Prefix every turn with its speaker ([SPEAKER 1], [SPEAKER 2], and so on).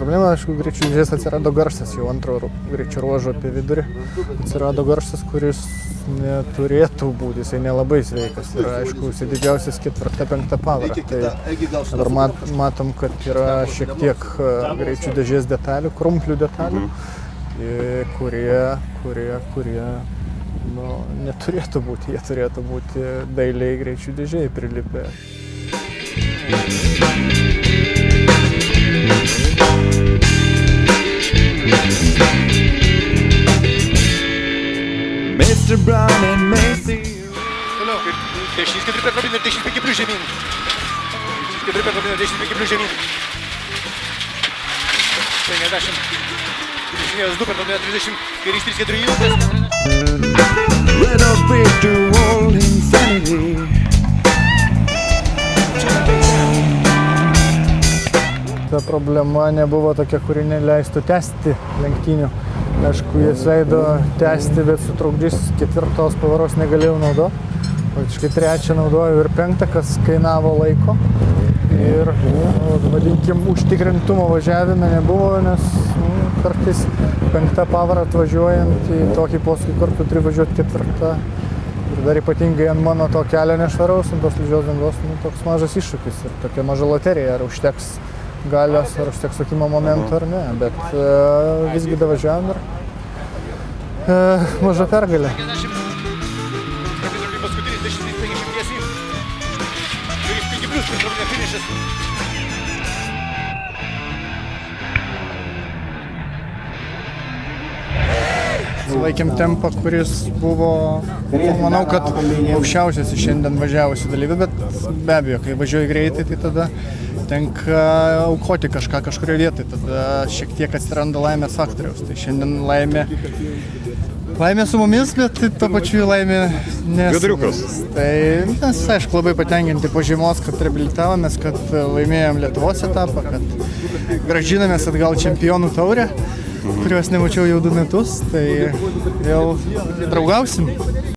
[SPEAKER 1] problema, aišku, greičių dėžės atsirado garsas, jau antro greičio ruožo apie vidurį. Atsirado garsas, kuris neturėtų būti, jisai nelabai sveikas. Ir aišku, jisai didžiausias 4-5 pavara. Tai dabar matom, kad yra šiek tiek greičių dėžės detalių, krumplių detalių, kurie neturėtų būti, jie turėtų būti dailiai greičių dėžėjai prilipę.
[SPEAKER 2] Mr. Brown and Macy.
[SPEAKER 3] Toliau, kaip dešinys 4 per kabinį ir dešinys 5 plius žemyn. Dešinys 4 per kabinį ir dešinys 5 plius žemyn. 50. Dešinės 2 per kabinį 30. Kairys 3-4 ilgas.
[SPEAKER 2] Red or big to all insanity.
[SPEAKER 1] Ta problema nebuvo tokia, kuri neleistų tęsti lenktynių. Aišku, jis leido tęsti, bet su trukdžiais 4 pavaros negalėjau naudoti. Faktiškai 3 naudojau ir 5, kas kainavo laiko. Ir, vadinkim, užtikrintumo važiavime nebuvo, nes kartais 5 pavarą atvažiuojant į tokį posūkį kartu turi važiuoti 4. Ir dar ypatingai ant mano to kelio nešvaraus, ant tos slidžios dangos, toks mažas iššūkis ir tokia maža loterija, ar užteks galios, ar užteks sukimo momento ar ne, bet visgi davažiavam ir maža pergalė.
[SPEAKER 3] Paskutinis 10-50 tiesiai. Kairys 5 plius, per kabinę finišas.
[SPEAKER 1] Laikėm tempą, kuris buvo, manau, kad aukščiausias šiandien važiavusių dalyvių, bet be abejo, kai važiuoji greitai, tai tada tenka aukoti kažką kažkurioje vietoje, tada šiek tiek atsiranda laimės faktoriaus. Tai šiandien laimė su mumis, bet to pačiu laimė
[SPEAKER 4] Viduriukas.
[SPEAKER 1] Tai mes, aišku, labai patenkinti po žiemos, kad reabilitavomės, kad laimėjom Lietuvos etapą, kad grąžinamės atgal čempionų taurę, kurios nemačiau jau 2 metus, tai vėl draugausim.